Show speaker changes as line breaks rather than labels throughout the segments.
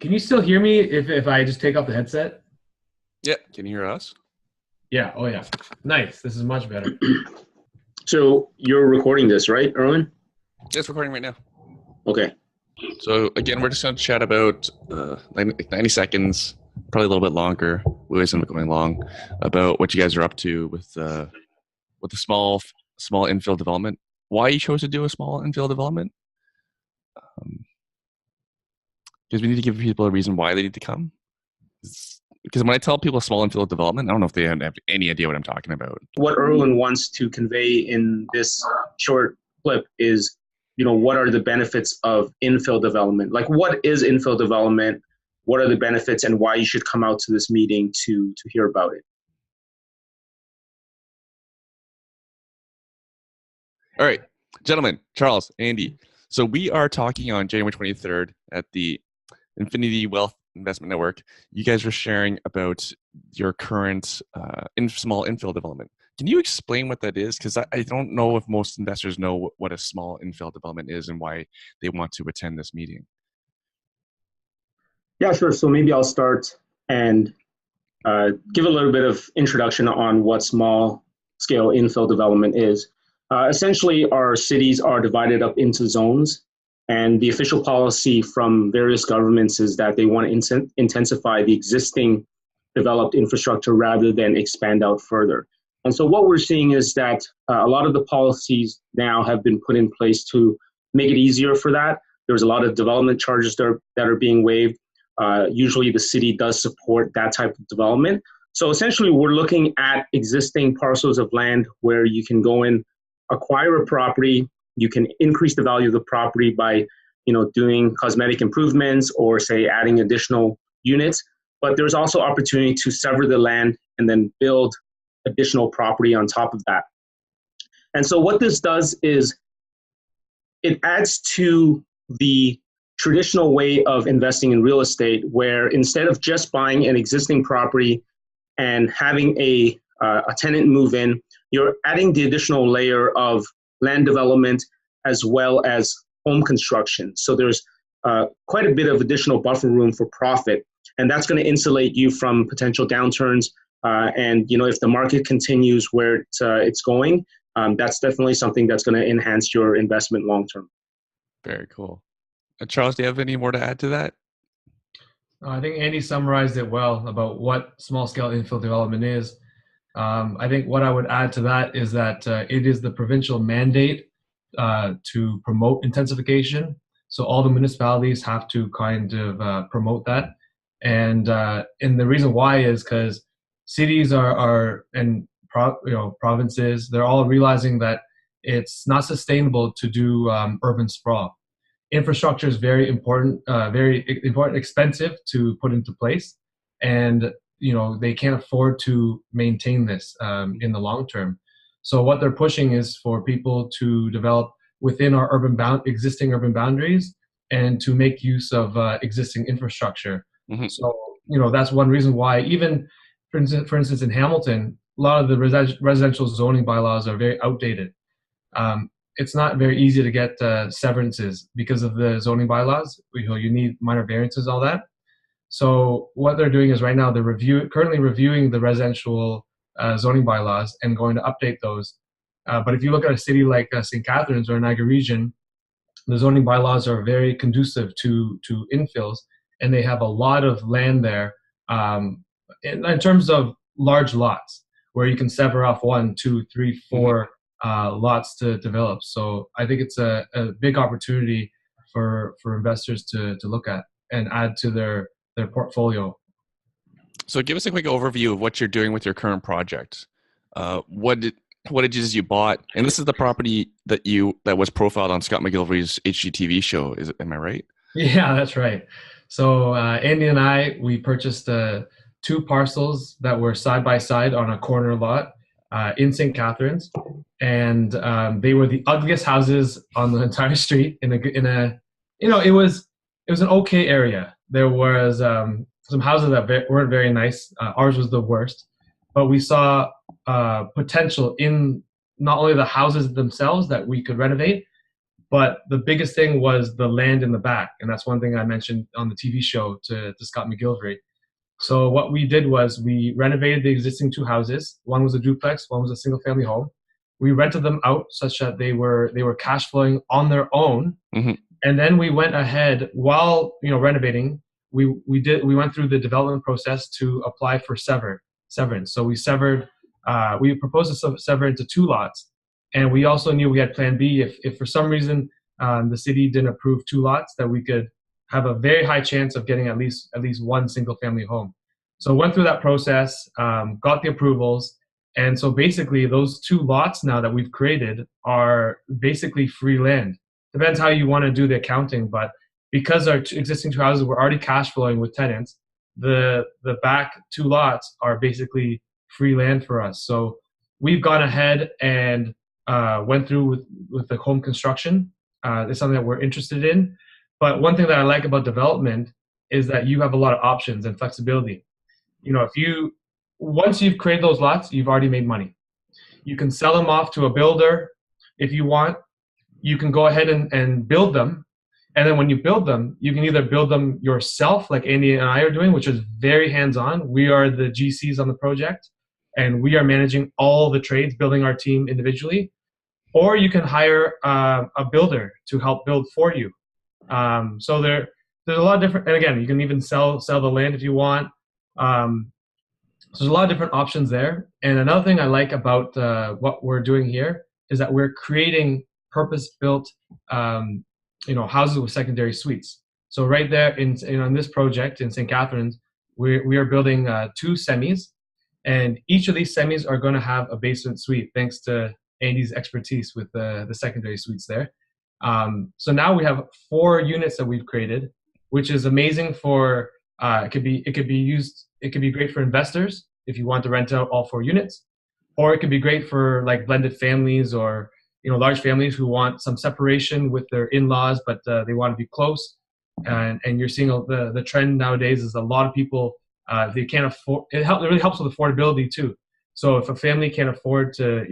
Can you still hear me if I just take off the headset?
Yeah, can you hear us?
Yeah. Oh, yeah. Nice. This is much better.
So you're recording this, right, Erwin?
Yeah, it's recording right now.
Okay.
So again, we're just going to chat about 90 seconds, probably a little bit longer. We always end up going long about what you guys are up to with the small infill development. Why you chose to do a small infill development? Because we need to give people a reason why they need to come. Because when I tell people small infill development, I don't know if they have any idea what I'm talking about.
What Erwin wants to convey in this short clip is, what are the benefits of infill development? Like, what is infill development? What are the benefits and why you should come out to this meeting to hear about it?
All right, gentlemen, Charles, Andy. So we are talking on January 23rd at the Infinity Wealth Investment Network. You guys were sharing about your current small infill development. Can you explain what that is? Because I don't know if most investors know what a small infill development is and why they want to attend this meeting.
Yeah, sure. So maybe I'll start and give a little bit of introduction on what small scale infill development is. Essentially, our cities are divided up into zones, and the official policy from various governments is that they want to intensify the existing developed infrastructure rather than expand out further. And so what we're seeing is that a lot of the policies now have been put in place to make it easier for that. There's a lot of development charges that are being waived. Usually the city does support that type of development. So essentially we're looking at existing parcels of land where you can go in, acquire a property, you can increase the value of the property by, doing cosmetic improvements or say adding additional units. But there's also opportunity to sever the land and then build additional property on top of that. And so what this does is it adds to the traditional way of investing in real estate, where instead of just buying an existing property and having a tenant move in, you're adding the additional layer of land development as well as home construction. So there's quite a bit of additional buffer room for profit, and that's going to insulate you from potential downturns. And if the market continues where it's going, that's definitely something that's going to enhance your investment long term.
Very cool. Charles, do you have any more to add to that?
I think Andy summarized it well about what small-scale infill development is. I think what I would add to that is that it is the provincial mandate to promote intensification. So all the municipalities have to kind of promote that. And the reason why is because cities and provinces, they're all realizing that it's not sustainable to do urban sprawl. Infrastructure is very important, expensive to put into place, and they can't afford to maintain this in the long term. So what they're pushing is for people to develop within our existing urban boundaries and to make use of existing infrastructure. Mm-hmm. So that's one reason why even for instance in Hamilton, a lot of the residential zoning bylaws are very outdated. It's not very easy to get severances because of the zoning bylaws. You need minor variances, all that. So what they're doing is right now they're currently reviewing the residential zoning bylaws and going to update those. But if you look at a city like St. Catharines or Niagara Region, the zoning bylaws are very conducive to infills, and they have a lot of land there in terms of large lots where you can sever off 1, 2, 3, 4 lots to develop. So I think it's a big opportunity for investors to look at and add to their portfolio.
So give us a quick overview of what you're doing with your current project. What it is you bought, and this is the property that was profiled on Scott McGilvery's HGTV show. Am I right?
Yeah, that's right. So Andy and we purchased 2 parcels that were side by side on a corner lot in St. Catharines, and they were the ugliest houses on the entire street. It was an okay area. There was some houses that weren't very nice. Ours was the worst, but we saw potential in not only the houses themselves that we could renovate, But the biggest thing was the land in the back. And that's one thing I mentioned on the TV show to Scott McGillivray. So what we did was we renovated the existing two houses. One was a duplex, one was a single family home. We rented them out such that they were cash flowing on their own. Mm-hmm. And then we went ahead while renovating. We went through the development process to apply for severance. So we severed. We proposed to sever into 2 lots, and we also knew we had Plan B if for some reason the city didn't approve 2 lots, that we could have a very high chance of getting at least one single family home. So went through that process, got the approvals. And so basically those 2 lots now that we've created are basically free land. Depends how you want to do the accounting, but because our existing 2 houses were already cash flowing with tenants, the back 2 lots are basically free land for us. So we've gone ahead and went through with the home construction. It's something that we're interested in. But one thing that I like about development is that you have a lot of options and flexibility. Once you've created those lots, you've already made money. You can sell them off to a builder if you want. You can go ahead and build them. And then when you build them, you can either build them yourself, like Andy and I are doing, which is very hands-on. We are the GCs on the project, and we are managing all the trades, building our team individually. Or you can hire a builder to help build for you. So there's a lot of different, and again, you can even sell the land if you want. So there's a lot of different options there. And another thing I like about what we're doing here is that we're creating purpose-built, houses with secondary suites. So right there in this project in St. Catharines, we are building 2 semis, and each of these semis are going to have a basement suite, thanks to Andy's expertise with the secondary suites there. So now we have 4 units that we've created, which is amazing for it could be great for investors if you want to rent out all 4 units, or it could be great for like blended families or large families who want some separation with their in-laws, but they want to be close. And you're seeing the trend nowadays is a lot of people they can't afford. It really helps with affordability too. So if a family can't afford to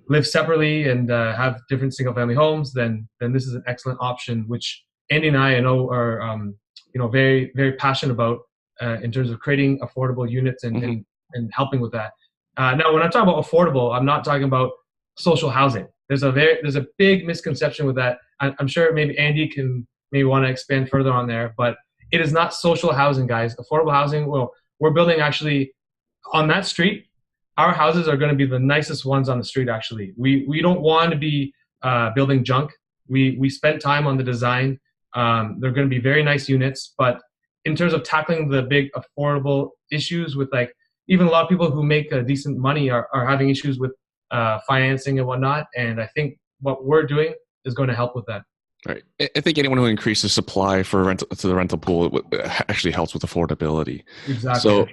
live separately and have different single-family homes, then this is an excellent option, which Andy and I know are very, very passionate about in terms of creating affordable units and helping with that. Now, when I'm talking about affordable, I'm not talking about social housing. There's a big misconception with that. I'm sure maybe Andy can maybe want to expand further on there, but it is not social housing, guys. Affordable housing. Well, we're building actually on that street. Our houses are going to be the nicest ones on the street. Actually, we don't want to be building junk. We spent time on the design. They're going to be very nice units, but in terms of tackling the big affordable issues with even a lot of people who make decent money are having issues with financing and whatnot. And I think what we're doing is going to help with that.
Right. I think anyone who increases supply to the rental pool actually helps with affordability.
Exactly.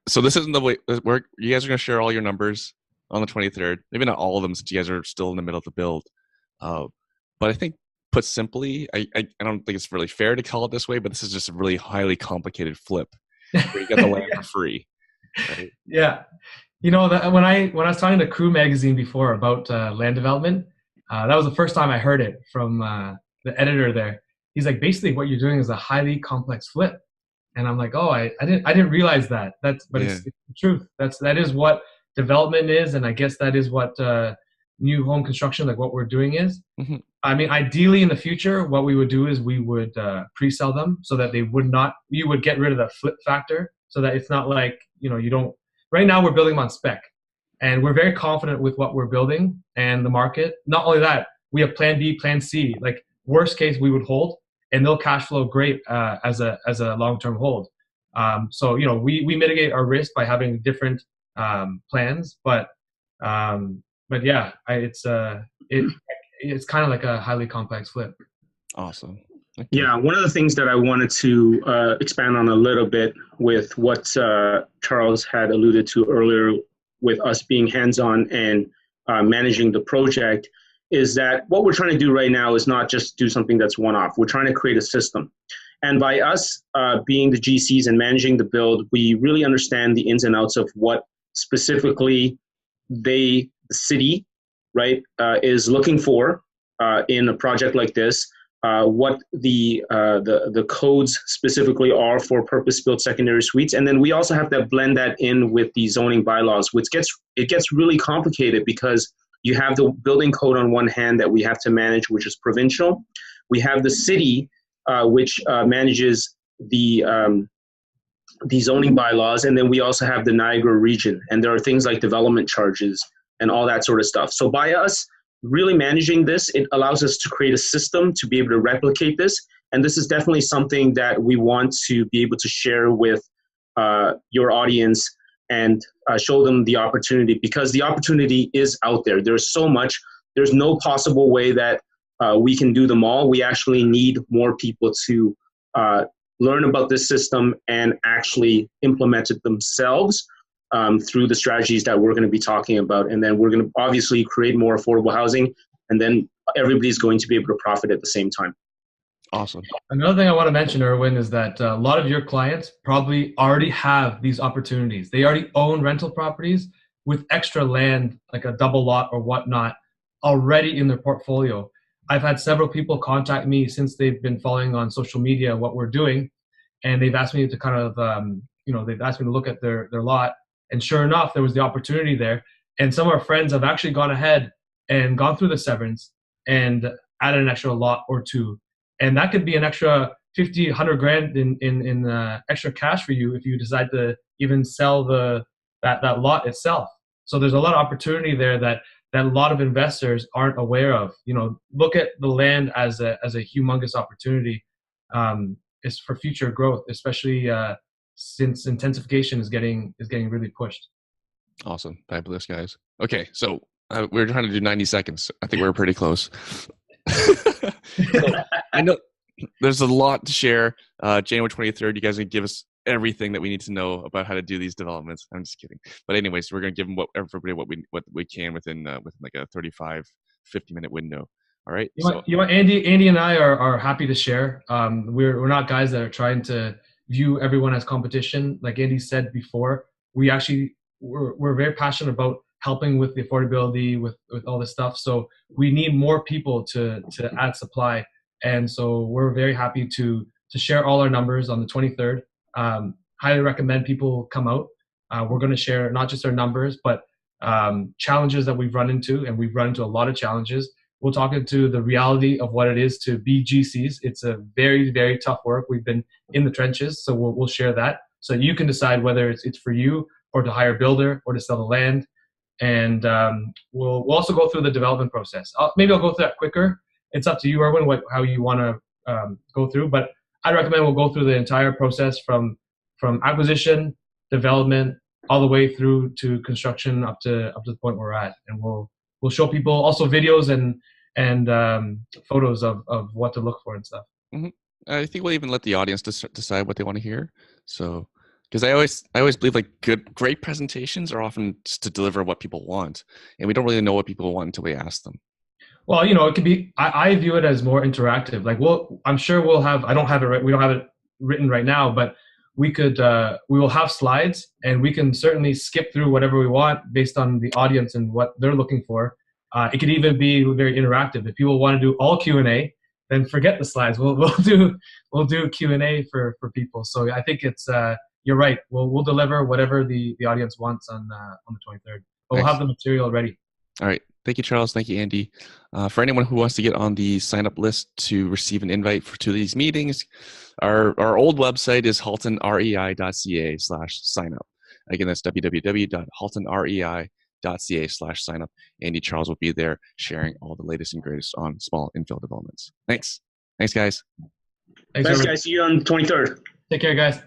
So this isn't the way where you guys are going to share all your numbers on the 23rd. Maybe not all of them, since you guys are still in the middle of the build. But I think, put simply, I don't think it's really fair to call it this way, but this is just a really highly complicated flip where you get the land for free. Right?
Yeah. When I was talking to Crew Magazine before about land development, that was the first time I heard it from the editor there. He's like, basically what you're doing is a highly complex flip. And I'm like, oh, I didn't realize that. It's the truth. That is what development is. And I guess that is what new home construction, like what we're doing is. Mm-hmm. I mean, ideally in the future, what we would do is we would pre-sell them so that you would get rid of the flip factor so that it's not like, you don't, right now we're building them on spec and we're very confident with what we're building and the market. Not only that, we have plan B, plan C, like worst case we would hold and they'll cash flow great as a long-term hold. So, we mitigate our risk by having different plans, but yeah, it's kind of like a highly complex flip.
Awesome. Okay.
Yeah, one of the things that I wanted to expand on a little bit with what Charles had alluded to earlier with us being hands-on and managing the project is that what we're trying to do right now is not just do something that's one-off. We're trying to create a system. And by us being the GCs and managing the build, we really understand the ins and outs of what specifically the city, right, is looking for in a project like this, what the codes specifically are for purpose-built secondary suites, and then we also have to blend that in with the zoning bylaws, which gets really complicated because you have the building code on one hand that we have to manage, which is provincial. We have the city, which manages the zoning bylaws, and then we also have the Niagara region, and there are things like development charges and all that sort of stuff. So by us really managing this, it allows us to create a system to be able to replicate this, and this is definitely something that we want to be able to share with your audience and show them the opportunity, because the opportunity is out there. There's so much. There's no possible way that we can do them all. We actually need more people to learn about this system and actually implement it themselves through the strategies that we're going to be talking about. And then we're going to obviously create more affordable housing, and then everybody's going to be able to profit at the same time.
Awesome.
Another thing I want to mention, Erwin, is that a lot of your clients probably already have these opportunities. They already own rental properties with extra land, like a double lot or whatnot, already in their portfolio. I've had several people contact me since they've been following on social media what we're doing, and they've asked me to kind of, they've asked me to look at their lot, and sure enough, there was the opportunity there. And some of our friends have actually gone ahead and gone through the severance and added an extra lot or two. And that could be an extra 50, 100 grand in extra cash for you if you decide to even sell that lot itself. So there's a lot of opportunity there that a lot of investors aren't aware of. Look at the land as a humongous opportunity is for future growth, especially since intensification is getting really pushed.
Awesome. Fabulous, guys. Okay, so we were trying to do 90 seconds. I think we're pretty close. So, I know there's a lot to share. January 23rd, you guys are going to give us everything that we need to know about how to do these developments. I'm just kidding. But anyways, we're going to give them everybody what we can within like a 35, 50-minute window. All right.
Andy and I are happy to share. We're not guys that are trying to view everyone as competition. Like Andy said before, we're very passionate about helping with the affordability, with all this stuff. So we need more people to add supply. And so we're very happy to share all our numbers on the 23rd. Highly recommend people come out. We're going to share not just our numbers, but challenges that we've run into, and we've run into a lot of challenges. We'll talk into the reality of what it is to be GCs. It's a very, very tough work. We've been in the trenches, so we'll share that. So you can decide whether it's for you or to hire a builder or to sell the land. And we'll also go through the development process. Maybe I'll go through that quicker. It's up to you, Erwin, how you want to go through. But I recommend we'll go through the entire process from acquisition, development, all the way through to construction up to the point where we're at. And we'll show people also videos and photos of what to look for and stuff.
Mm-hmm. I think we'll even let the audience decide what they want to hear. So, because I always believe like great presentations are often just to deliver what people want, and we don't really know what people want until we ask them.
Well, it could be. I view it as more interactive. Like, I'm sure we'll have. I don't have it. We don't have it written right now, but we will have slides, and we can certainly skip through whatever we want based on the audience and what they're looking for. It could even be very interactive. If people want to do all Q&A, then forget the slides. We'll do Q&A for people. So I think it's you're right. We'll deliver whatever the audience wants on the 23rd. But we'll have the material ready.
All right. Thank you, Charles. Thank you, Andy. For anyone who wants to get on the sign-up list to receive an invite to these meetings, our old website is haltonrei.ca/signup. Again, that's www.haltonrei.ca/signup. Andy Charles will be there sharing all the latest and greatest on small infill developments. Thanks. Thanks, guys.
Thanks, guys. See you on the 23rd.
Take care, guys.